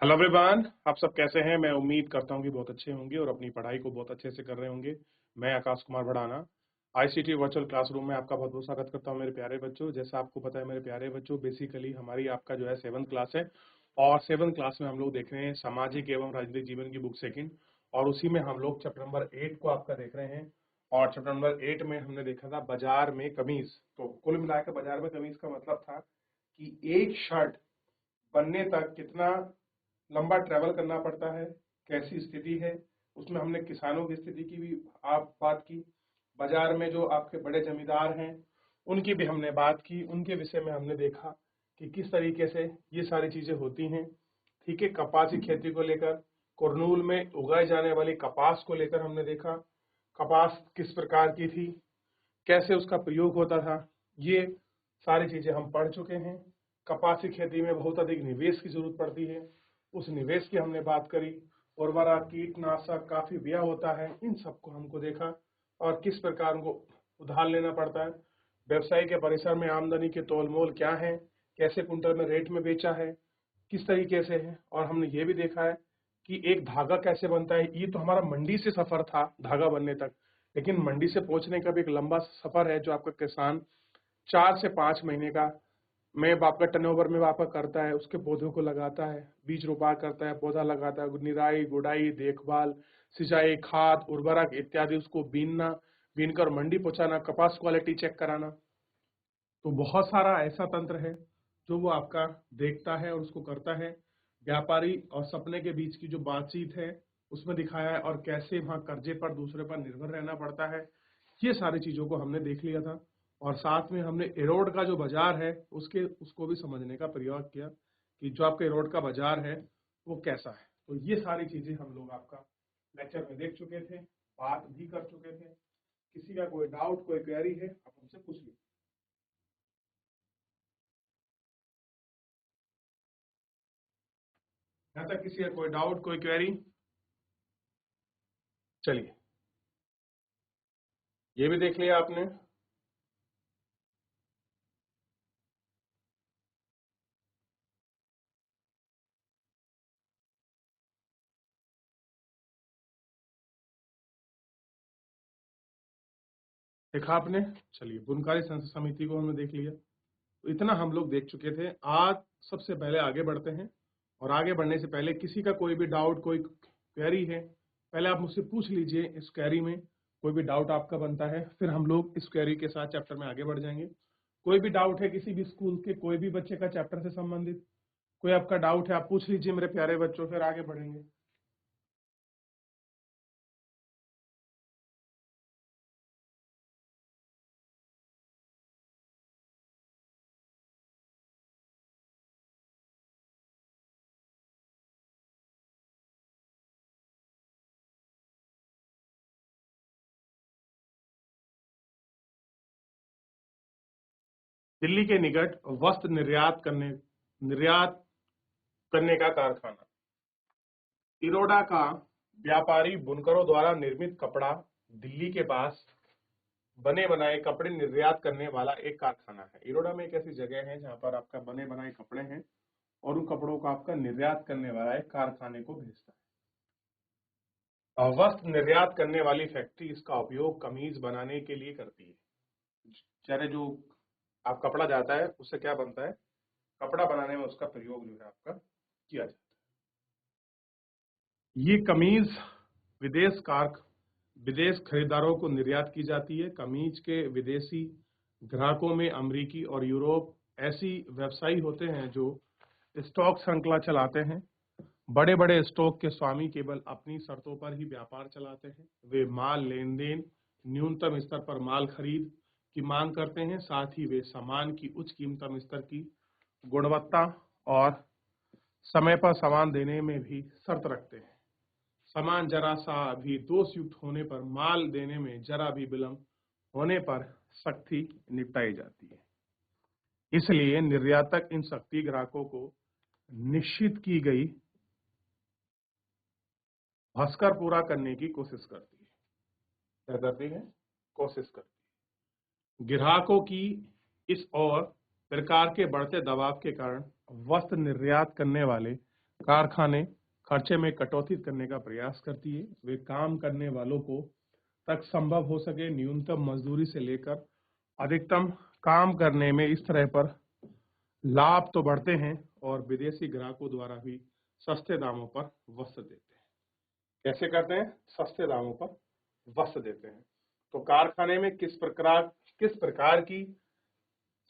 Hello everyone, आप सब कैसे हैं? मैं उम्मीद करता हूं कि बहुत अच्छे होंगे और अपनी पढ़ाई को बहुत अच्छे से कर रहे होंगे। मैं Akash Kumar Bhadana ICT virtual classroom में आपका बहुत बहुत स्वागत करता हूं मेरे प्यारे बच्चों। जैसा आपको पता है मेरे प्यारे बच्चों, बेसिकली हमारी आपका जो है 7th क्लास है और 7th क्लास में हम लोग देख रहे हैं सामाजिक एवं राजनीतिक जीवन की बुक सेकंड, और उसी में हम लोग चैप्टर नंबर 8 को आपका देख रहे हैं। और चैप्टर नंबर 8 में हमने देखा था बाजार में कमीज। तो कुल मिलाकर बाजार में कमीज का मतलब था कि एक शर्ट बनने तक कितना लंबा ट्रैवल करना पड़ता है, कैसी स्थिति है। उसमें हमने किसानों की स्थिति की भी आप बात की, बाजार में जो आपके बड़े जमींदार हैं उनकी भी हमने बात की, उनके विषय में हमने देखा कि किस तरीके से ये सारी चीजें होती हैं। ठीक है, कपास की खेती को लेकर, कुरनूल में उगाई जाने वाली कपास को लेकर हमने देखा, कपास किस प्रकार की थी, कैसे उसका प्रयोग होता था, ये सारी चीजें हम पढ़ चुके हैं। कपास की खेती में बहुत अधिक निवेश की जरूरत पड़ती है, उस निवेश की हमने बात करी। उर्वरक, कीटनाशक काफी व्यय होता है, इन सबको हमको देखा और किस प्रकार उनको उधार लेना पड़ता है। व्यवसाय के परिसर में आमदनी के तोल मोल क्या है, कैसे कुंटल में रेट में बेचा है, किस तरीके से है। और हमने ये भी देखा है कि एक धागा कैसे बनता है। ये तो हमारा मंडी से सफर था धागा बनने तक, लेकिन मंडी से पहुंचने का भी एक लंबा सफर है जो आपका किसान 4 से 5 महीने का में आपका टर्नओवर में आपका करता है। उसके पौधों को लगाता है, बीज रोपा करता है, पौधा लगाता है, निराई गुड़ाई, देखभाल, सिंचाई, खाद, उर्वरक इत्यादि, उसको बीनना, बीनकर मंडी पहुंचाना, कपास क्वालिटी चेक कराना। तो बहुत सारा ऐसा तंत्र है जो वो आपका देखता है और उसको करता है। व्यापारी और सपने के बीच की जो बातचीत है उसमें दिखाया है, और कैसे वहां कर्जे पर दूसरे पर निर्भर रहना पड़ता है। ये सारी चीजों को हमने देख लिया था। और साथ में हमने इरोड का जो बाजार है उसको भी समझने का प्रयास किया कि जो आपका इरोड का बाजार है वो कैसा है। तो ये सारी चीजें हम लोग आपका लेक्चर में देख चुके थे, बात भी कर चुके थे। किसी का कोई डाउट, कोई क्वेरी है, आप हमसे पूछ लीजिए। यहाँ तक किसी का कोई डाउट, कोई क्वेरी? चलिए, ये भी देख लिया आपने। देखा आपने? चलिए, बुनकारी संस्था समिति को हमने देख लिया। तो इतना हम लोग देख चुके थे। आज सबसे पहले आगे बढ़ते हैं, और आगे बढ़ने से पहले किसी का कोई भी डाउट, कोई क्वेरी है, पहले आप मुझसे पूछ लीजिए। इस क्वेरी में कोई भी डाउट आपका बनता है, फिर हम लोग इस क्वेरी के साथ चैप्टर में आगे बढ़ जाएंगे। कोई भी डाउट है किसी भी स्कूल के कोई भी बच्चे का चैप्टर से संबंधित, कोई आपका डाउट है, आप पूछ लीजिए मेरे प्यारे बच्चों, फिर आगे बढ़ेंगे। दिल्ली के निकट वस्त्र निर्यात करने का कारखाना। इरोडा का व्यापारी बुनकरों द्वारा निर्मित कपड़ा दिल्ली के पास बने बनाए कपड़े निर्यात करने वाला एक कारखाना है। इरोडा में एक ऐसी जगह है जहां पर आपका बने बनाए कपड़े हैं और उन कपड़ों को आपका निर्यात करने वाला एक कारखाने को भेजता है। वस्त्र निर्यात करने वाली फैक्ट्री इसका उपयोग कमीज बनाने के लिए करती है। चाहे जो आप कपड़ा जाता है उससे क्या बनता है, कपड़ा बनाने में उसका प्रयोग जो है आपका किया जाता है। ये कमीज विदेश कार विदेश खरीदारों को निर्यात की जाती है। कमीज के विदेशी ग्राहकों में अमेरिकी और यूरोप ऐसी व्यवसायी होते हैं जो स्टॉक श्रृंखला चलाते हैं। बड़े बड़े स्टॉक के स्वामी केवल अपनी शर्तों पर ही व्यापार चलाते हैं। वे माल लेन देन, न्यूनतम स्तर पर माल खरीद की मांग करते हैं। साथ ही वे सामान की उच्च कीमतम स्तर की गुणवत्ता और समय पर सामान देने में भी शर्त रखते हैं। सामान जरा सा भी दोष युक्त होने पर, माल देने में जरा भी विलंब होने पर सख्ती निपटाई जाती है। इसलिए निर्यातक इन शक्ति ग्राहकों को निश्चित की गई भस्कर पूरा करने की कोशिश करती है। क्या करती है? कोशिश करती है। ग्राहकों की इस और प्रकार के बढ़ते दबाव के कारण वस्त्र निर्यात करने वाले कारखाने खर्चे में कटौती करने का प्रयास करती है। वे काम करने वालों को तक संभव हो सके न्यूनतम मजदूरी से लेकर अधिकतम काम करने में इस तरह पर लाभ तो बढ़ते हैं और विदेशी ग्राहकों द्वारा भी सस्ते दामों पर वस्त्र देते हैं। कैसे करते हैं? सस्ते दामों पर वस्त्र देते हैं। तो कारखाने में किस प्रकार की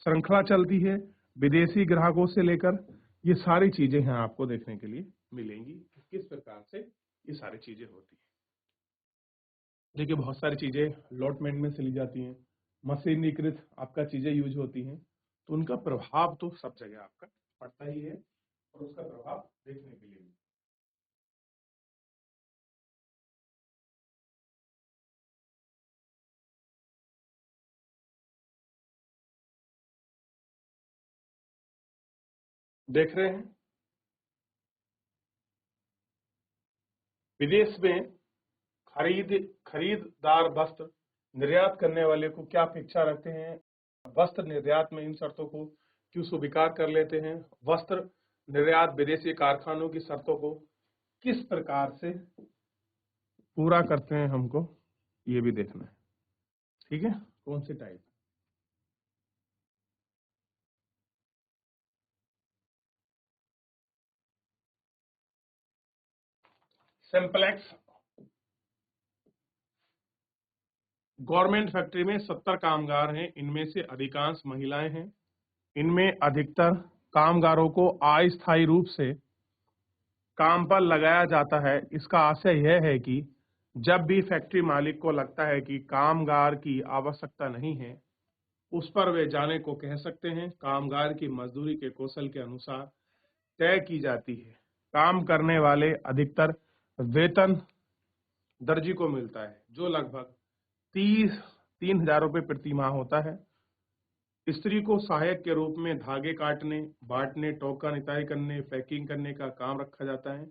श्रृंखला चलती है विदेशी ग्राहकों से लेकर, ये सारी चीजें हैं आपको देखने के लिए मिलेंगी। किस प्रकार से ये सारी चीजें होती है। देखिए बहुत सारी चीजें लॉटमेंट में से ली जाती हैं, मशीनीकृत आपका चीजें यूज होती हैं, तो उनका प्रभाव तो सब जगह आपका पड़ता ही है और उसका प्रभाव देखने के लिए देख रहे हैं। विदेश में खरीददार वस्त्र निर्यात करने वाले को क्या अपेक्षा रखते हैं? वस्त्र निर्यात में इन शर्तों को क्यों स्वीकार कर लेते हैं? वस्त्र निर्यात विदेशी कारखानों की शर्तों को किस प्रकार से पूरा करते हैं, हमको ये भी देखना है। ठीक है, कौन से टाइप? सिंपलेक्स गवर्नमेंट फैक्ट्री में 70 कामगार हैं, इनमें से अधिकांश महिलाएं हैं। इनमें अधिकतर कामगारों को अस्थायी रूप से काम पर लगाया जाता है। इसका आशय यह है कि जब भी फैक्ट्री मालिक को लगता है कि कामगार की आवश्यकता नहीं है, उस पर वे जाने को कह सकते हैं। कामगार की मजदूरी के कौशल के अनुसार तय की जाती है। काम करने वाले अधिकतर वेतन दर्जी को मिलता है, जो लगभग 3,000 रुपये प्रति माह होता है। स्त्री को सहायक के रूप में धागे काटने, बांटने, टोका निताई करने, पैकिंग करने का काम रखा जाता है।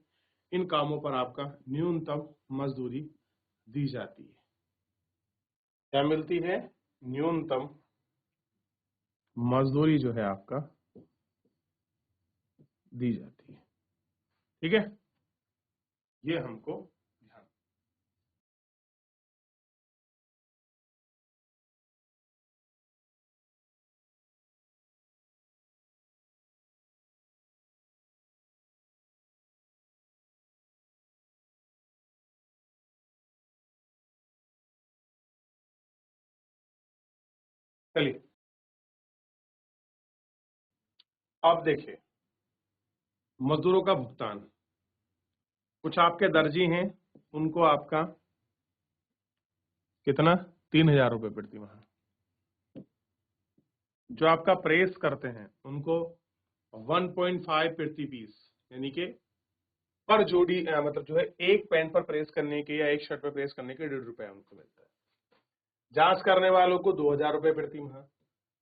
इन कामों पर आपका न्यूनतम मजदूरी दी जाती है। क्या मिलती है? न्यूनतम मजदूरी जो है आपका दी जाती है। ठीक है, ये हमको ध्यान। चलिए अब देखिए मजदूरों का भुगतान। कुछ आपके दर्जी हैं, उनको आपका कितना? 3,000 रुपये प्रति माह। जो आपका प्रेस करते हैं उनको 1.5 प्रति पीस, यानी कि पर जोड़ी मतलब जो है एक पैंट पर प्रेस करने के या एक शर्ट पर प्रेस करने के 1.5 रुपए उनको मिलता है। जांच करने वालों को 2,000 रुपये प्रति माह।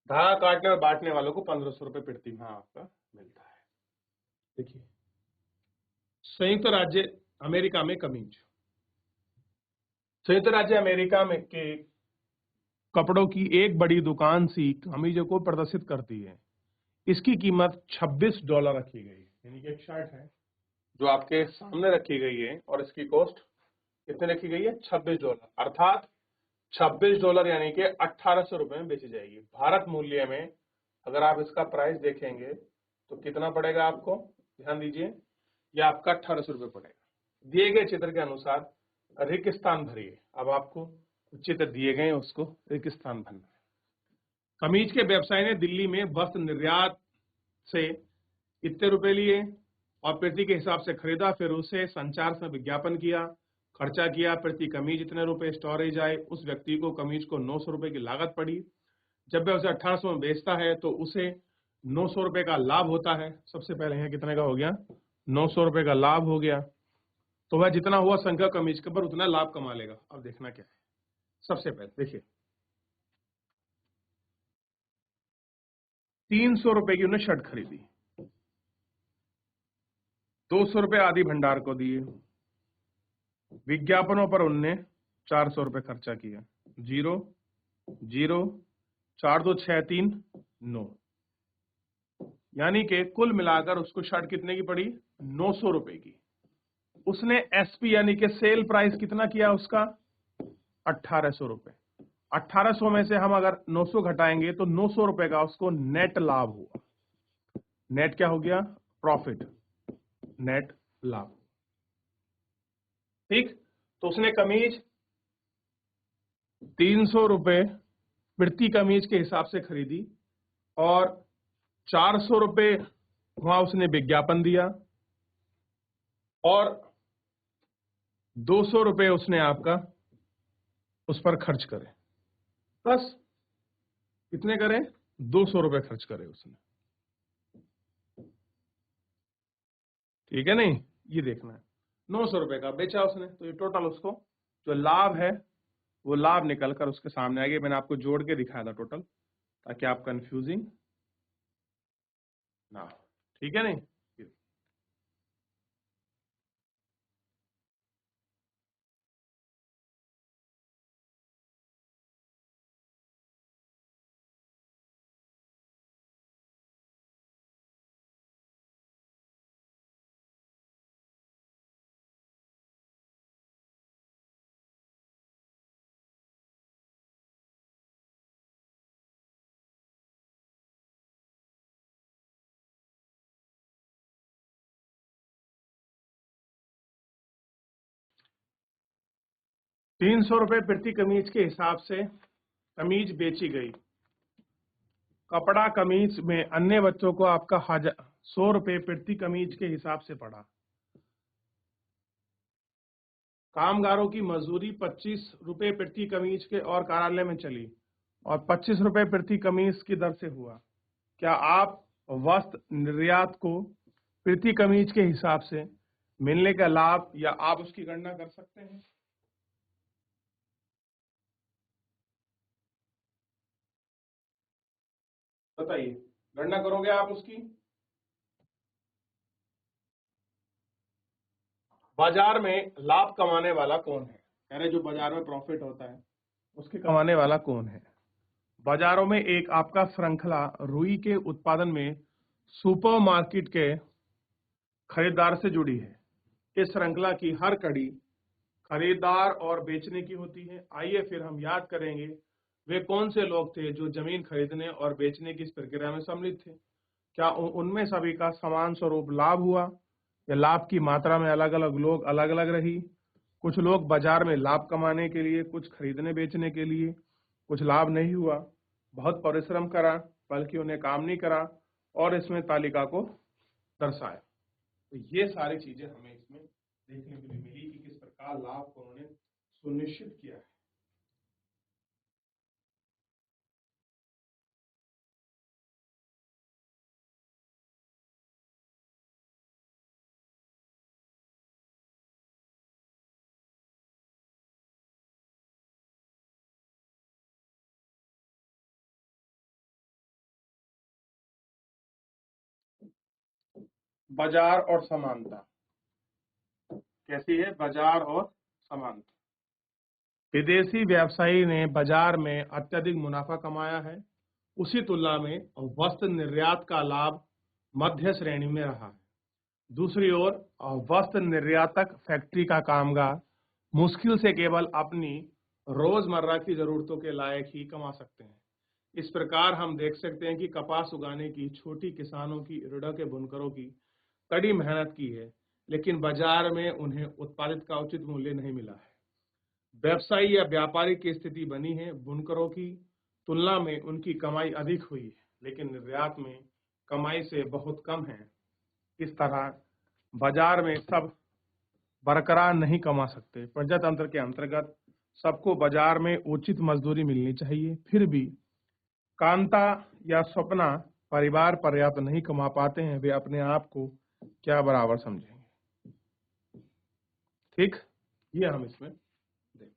धागा काटने और बांटने वालों को 1,500 रुपये प्रति माह आपका मिलता है। देखिए संयुक्त राज्य अमेरिका में कमीज, संयुक्त राज्य अमेरिका में के कपड़ों की एक बड़ी दुकान सी कमीजों को प्रदर्शित करती है। इसकी कीमत $26 रखी गई है, यानी कि एक शर्ट है जो आपके सामने रखी गई है और इसकी कॉस्ट कितने रखी गई है? $26, अर्थात $26 यानी कि 1,800 रुपए में बेची जाएगी। भारत मूल्य में अगर आप इसका प्राइस देखेंगे तो कितना पड़ेगा आपको? ध्यान दीजिए, यह आपका 1,800 रुपये पड़ेगा। दिए गए चित्र के अनुसार रिक्त स्थान भरिए। अब आपको चित्र दिए गए उसको रिक्त स्थान भरना है। कमीज के व्यवसाय ने दिल्ली में वस्त्र निर्यात से इतने रुपए लिए और प्रति के हिसाब से खरीदा, फिर उसे संचार से विज्ञापन किया, खर्चा किया, प्रति कमीज इतने रुपए स्टोरेज आए। उस व्यक्ति को कमीज को 900 रुपए की लागत पड़ी। जब वह उसे 1,800 में बेचता है तो उसे 900 रुपए का लाभ होता है। सबसे पहले यहाँ कितने का हो गया? 900 रुपए का लाभ हो गया। तो वह जितना हुआ संख्या कमीज के पर उतना लाभ कमा लेगा। अब देखना क्या है, सबसे पहले देखिए 300 रुपए की उन्हें शर्ट खरीदी, 200 रुपए आदि भंडार को दिए, विज्ञापनों पर उनने 400 रुपए खर्चा किया। 0 0 4 2 6 3 9, यानी कि कुल मिलाकर उसको शर्ट कितने की पड़ी, 900 रुपए की। उसने एसपी यानी कि सेल प्राइस कितना किया उसका, 1800 रुपए। 1800 में से हम अगर 900 घटाएंगे तो 900 रुपए का उसको नेट लाभ हुआ। नेट क्या हो गया, प्रॉफिट, नेट लाभ। ठीक, तो उसने कमीज 300 रुपए प्रति कमीज के हिसाब से खरीदी और 400 रुपए वहां उसने विज्ञापन दिया और 200 रुपए उसने आपका उस पर खर्च करे, बस कितने करें, 200 रुपए खर्च करे उसने। ठीक है, नहीं ये देखना है, 900 रुपए का बेचा उसने, तो ये टोटल उसको जो लाभ है वो लाभ निकल कर उसके सामने आएगी। मैंने आपको जोड़ के दिखाया था टोटल, ताकि आप कंफ्यूजिंग ना हो। ठीक है, नहीं 300 रुपए प्रति कमीज के हिसाब से कमीज बेची गई। कपड़ा कमीज में अन्य बच्चों को आपका 100 रुपए प्रति कमीज के हिसाब से पड़ा। कामगारों की मजदूरी 25 रुपए प्रति कमीज के और कार्यालय में चली और 25 रुपए प्रति कमीज की दर से हुआ। क्या आप वस्त्र निर्यात को प्रति कमीज के हिसाब से मिलने का लाभ या आप उसकी गणना कर सकते हैं? बताइए, गणना करोगे आप उसकी? बाजार में लाभ कमाने वाला कौन है, यानी जो बाजार में प्रॉफिट होता है उसके कमाने वाला कौन है? बाजारों में एक आपका श्रृंखला रुई के उत्पादन में सुपरमार्केट के खरीदार से जुड़ी है। इस श्रृंखला की हर कड़ी खरीदार और बेचने की होती है। आइए फिर हम याद करेंगे वे कौन से लोग थे जो जमीन खरीदने और बेचने की इस प्रक्रिया में सम्मिलित थे। क्या उनमें सभी का समान स्वरूप लाभ हुआ या लाभ की मात्रा में अलग अलग लोग अलग अलग रही? कुछ लोग बाजार में लाभ कमाने के लिए, कुछ खरीदने बेचने के लिए, कुछ लाभ नहीं हुआ, बहुत परिश्रम करा बल्कि उन्हें काम नहीं करा और इसमें तालिका को दर्शाया। तो ये सारी चीजें हमें इसमें देखने को मिली कि किस प्रकार लाभ को उन्होंने सुनिश्चित किया है। बाजार और समानता कैसी है, बाजार और समानता। विदेशी व्यवसायी ने बाजार में अत्यधिक मुनाफा कमाया है, उसी तुलना में वस्त्र निर्यात का लाभ मध्य श्रेणी में रहा है। दूसरी ओर वस्त्र निर्यातक फैक्ट्री का कामगार मुश्किल से केवल अपनी रोजमर्रा की जरूरतों के लायक ही कमा सकते हैं। इस प्रकार हम देख सकते हैं कि कपास उगाने की छोटी किसानों की, ऋण के बुनकरों की कड़ी मेहनत की है, लेकिन बाजार में उन्हें उत्पादित का उचित मूल्य नहीं मिला है। व्यवसायी या व्यापारी की स्थिति बनी है, बुनकरों की तुलना में उनकी कमाई अधिक हुई है, लेकिन निर्यात में कमाई से बहुत कम है। इस तरह बाजार में सब बरकरार नहीं कमा सकते। प्रजातंत्र के अंतर्गत सबको बाजार में उचित मजदूरी मिलनी चाहिए, फिर भी कांता या स्वप्ना परिवार पर्याप्त नहीं कमा पाते हैं, वे अपने आप को क्या बराबर समझेंगे? ठीक, ये हम इसमें देखते हैं।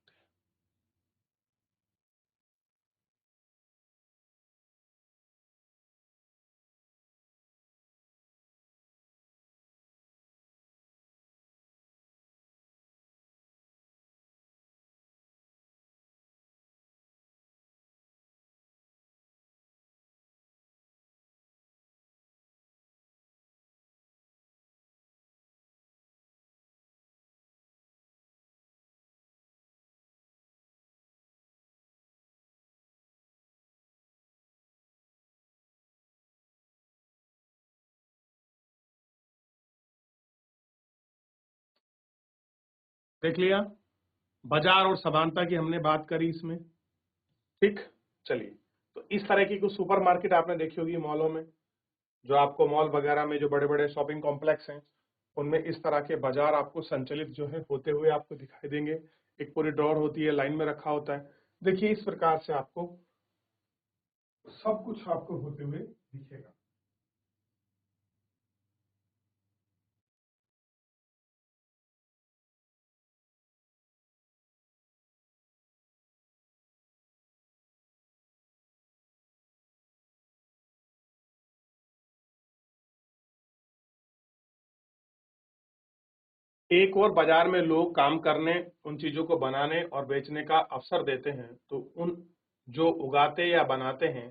देख लिया, बाजार और समानता की हमने बात करी इसमें। ठीक, चलिए, तो इस तरह की कुछ सुपरमार्केट आपने देखी होगी मॉलों में, जो आपको मॉल वगैरह में जो बड़े-बड़े शॉपिंग कॉम्प्लेक्स हैं, उनमें इस तरह के बाजार आपको संचालित जो है होते हुए आपको दिखाई देंगे। एक पूरी ड्रॉर होती है, लाइन में रखा होता है। देखिए इस प्रकार से आपको सब कुछ आपको होते हुए दिखेगा। एक और बाजार में लोग काम करने, उन चीजों को बनाने और बेचने का अवसर देते हैं, तो उन जो उगाते या बनाते हैं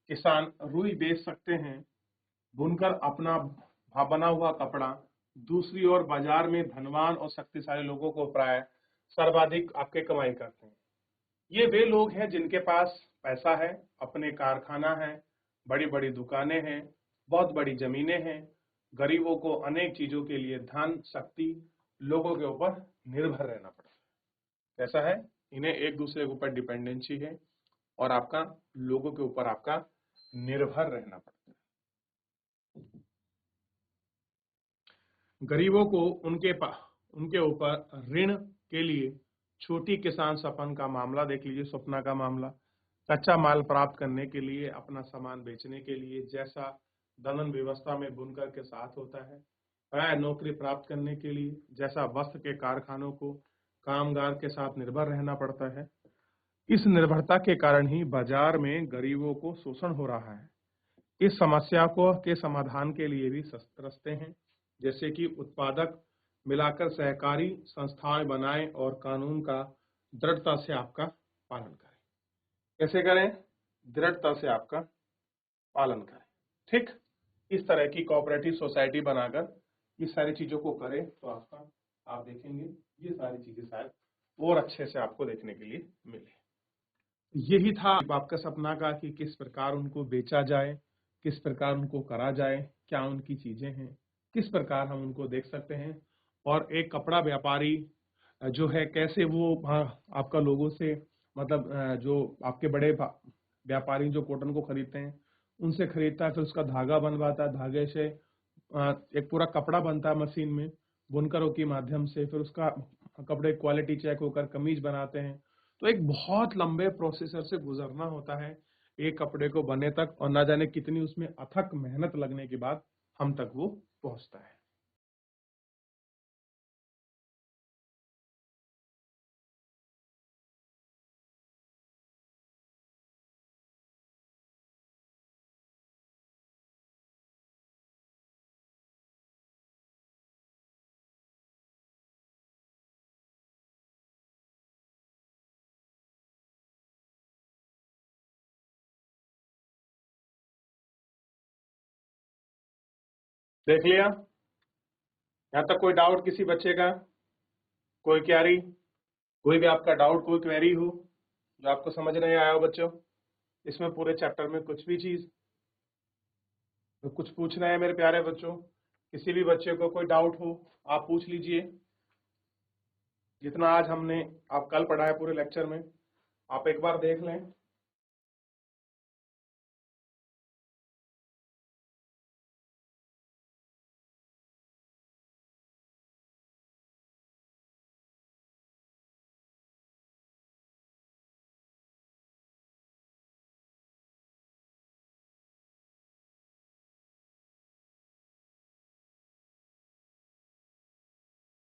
किसान रुई बेच सकते हैं, बुनकर अपना बना हुआ कपड़ा। दूसरी ओर बाजार में धनवान और शक्तिशाली लोगों को प्राय सर्वाधिक आपके कमाई करते हैं। ये वे लोग हैं जिनके पास पैसा है, अपने कारखाना है, बड़ी बड़ी दुकानें हैं, बहुत बड़ी जमीनें हैं। गरीबों को अनेक चीजों के लिए धन शक्ति लोगों के ऊपर निर्भर रहना पड़ता है। कैसा है, इन्हें एक दूसरे के ऊपर डिपेंडेंसी है और आपका लोगों के ऊपर आपका निर्भर रहना पड़ता है। गरीबों को उनके ऊपर ऋण के लिए छोटी किसान सपन का मामला देख लीजिए, सपना का मामला। कच्चा माल प्राप्त करने के लिए, अपना सामान बेचने के लिए, जैसा दलहन व्यवस्था में बुनकर के साथ होता है, प्राय नौकरी प्राप्त करने के लिए जैसा वस्त्र के कारखानों को कामगार के साथ निर्भर रहना पड़ता है। इस निर्भरता के कारण ही बाजार में गरीबों को शोषण हो रहा है। इस समस्या को के समाधान के लिए भी रास्ते हैं, जैसे कि उत्पादक मिलाकर सहकारी संस्थाएं बनाएं और कानून का दृढ़ता से आपका पालन करें। कैसे करें? दृढ़ता से आपका पालन करें। ठीक, इस तरह की कोऑपरेटिव सोसाइटी बनाकर ये सारी चीजों को करें तो आपका आप देखेंगे ये सारी चीजें शायद और अच्छे से आपको देखने के लिए मिले। यही था आपका सपना का कि किस प्रकार उनको बेचा जाए, किस प्रकार उनको करा जाए, क्या उनकी चीजें हैं, किस प्रकार हम उनको देख सकते हैं। और एक कपड़ा व्यापारी जो है कैसे वो आपका लोगों से मतलब जो आपके बड़े व्यापारी जो कॉटन को खरीदते हैं उनसे खरीदता है, फिर उसका धागा बनवाता है, धागे से एक पूरा कपड़ा बनता है मशीन में बुनकरों के माध्यम से, फिर उसका कपड़े क्वालिटी चेक होकर कमीज बनाते हैं। तो एक बहुत लंबे प्रोसेसर से गुजरना होता है एक कपड़े को बने तक, और ना जाने कितनी उसमें अथक मेहनत लगने के बाद हम तक वो पहुंचता है। देख लिया, यहाँ तक कोई डाउट किसी बच्चे का, कोई क्वेरी, कोई भी आपका डाउट कोई क्वेरी हो जो आपको समझ नहीं आया हो बच्चों इसमें पूरे चैप्टर में कुछ भी चीज, तो कुछ पूछना है मेरे प्यारे बच्चों, किसी भी बच्चे को कोई डाउट हो आप पूछ लीजिए। जितना आज हमने आप कल पढ़ा है पूरे लेक्चर में आप एक बार देख लें।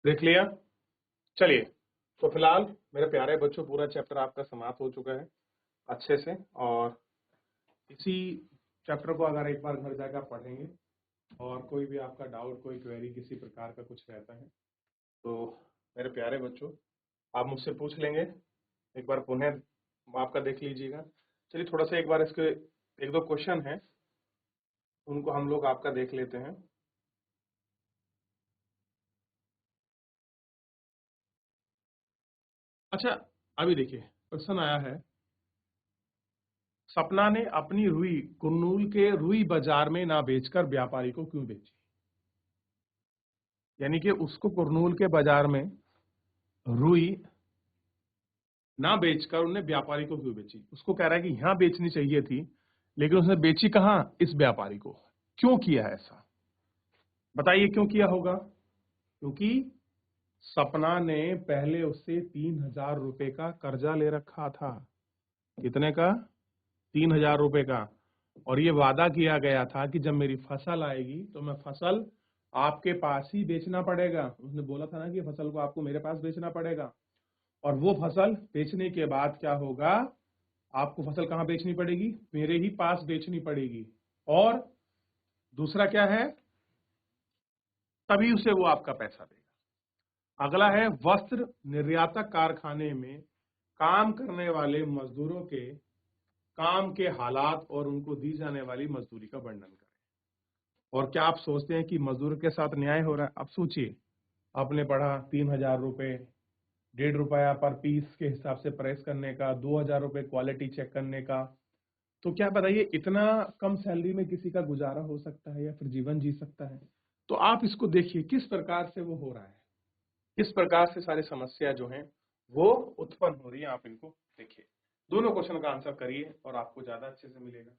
देख लिया, चलिए, तो फिलहाल मेरे प्यारे बच्चों पूरा चैप्टर आपका समाप्त हो चुका है अच्छे से। और इसी चैप्टर को अगर एक बार घर जाकर पढ़ेंगे और कोई भी आपका डाउट कोई क्वेरी किसी प्रकार का कुछ रहता है तो मेरे प्यारे बच्चों आप मुझसे पूछ लेंगे। एक बार पुनः आपका देख लीजिएगा। चलिए थोड़ा सा एक बार इसके एक दो क्वेश्चन हैं उनको हम लोग आपका देख लेते हैं। अच्छा, अभी देखिए क्वेश्चन आया है, सपना ने अपनी रुई कुरनूल के रुई बाजार में ना बेचकर व्यापारी को क्यों बेची? यानी कि उसको कुरनूल के बाजार में रुई ना बेचकर उन्हें व्यापारी को क्यों बेची? उसको कह रहा है कि यहां बेचनी चाहिए थी, लेकिन उसने बेची कहां? इस व्यापारी को। क्यों किया ऐसा? बताइए क्यों किया होगा? क्योंकि सपना ने पहले उससे 3,000 रुपए का कर्जा ले रखा था। कितने का? 3,000 रुपए का। और ये वादा किया गया था कि जब मेरी फसल आएगी तो मैं फसल आपके पास ही बेचना पड़ेगा। उसने बोला था ना कि फसल को आपको मेरे पास बेचना पड़ेगा। और वो फसल बेचने के बाद क्या होगा? आपको फसल कहां बेचनी पड़ेगी? मेरे ही पास बेचनी पड़ेगी। और दूसरा क्या है? तभी उसे वो आपका पैसा देगा। अगला है वस्त्र निर्यातक कारखाने में काम करने वाले मजदूरों के काम के हालात और उनको दी जाने वाली मजदूरी का वर्णन करें। और क्या आप सोचते हैं कि मजदूर के साथ न्याय हो रहा है? अब सोचिए, आपने पढ़ा 3,000 रुपए, 1.5 रुपया पर पीस के हिसाब से प्रेस करने का, 2,000 रुपए क्वालिटी चेक करने का। तो क्या बताइए, इतना कम सैलरी में किसी का गुजारा हो सकता है या फिर जीवन जी सकता है? तो आप इसको देखिए किस प्रकार से वो हो रहा है, किस प्रकार से सारी समस्या जो है वो उत्पन्न हो रही है। आप इनको देखिए, दोनों क्वेश्चन का आंसर करिए और आपको ज्यादा अच्छे से मिलेगा।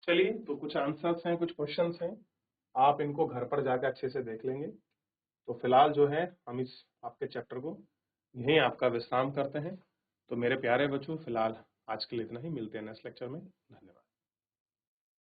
चलिए, तो कुछ आंसर्स हैं, कुछ क्वेश्चंस हैं, आप इनको घर पर जाकर अच्छे से देख लेंगे। तो फिलहाल जो है हम इस आपके चैप्टर को यहीं आपका विश्राम करते हैं। तो मेरे प्यारे बच्चों, फिलहाल आज के लिए इतना ही। मिलते हैं नेक्स्ट लेक्चर में। धन्यवाद।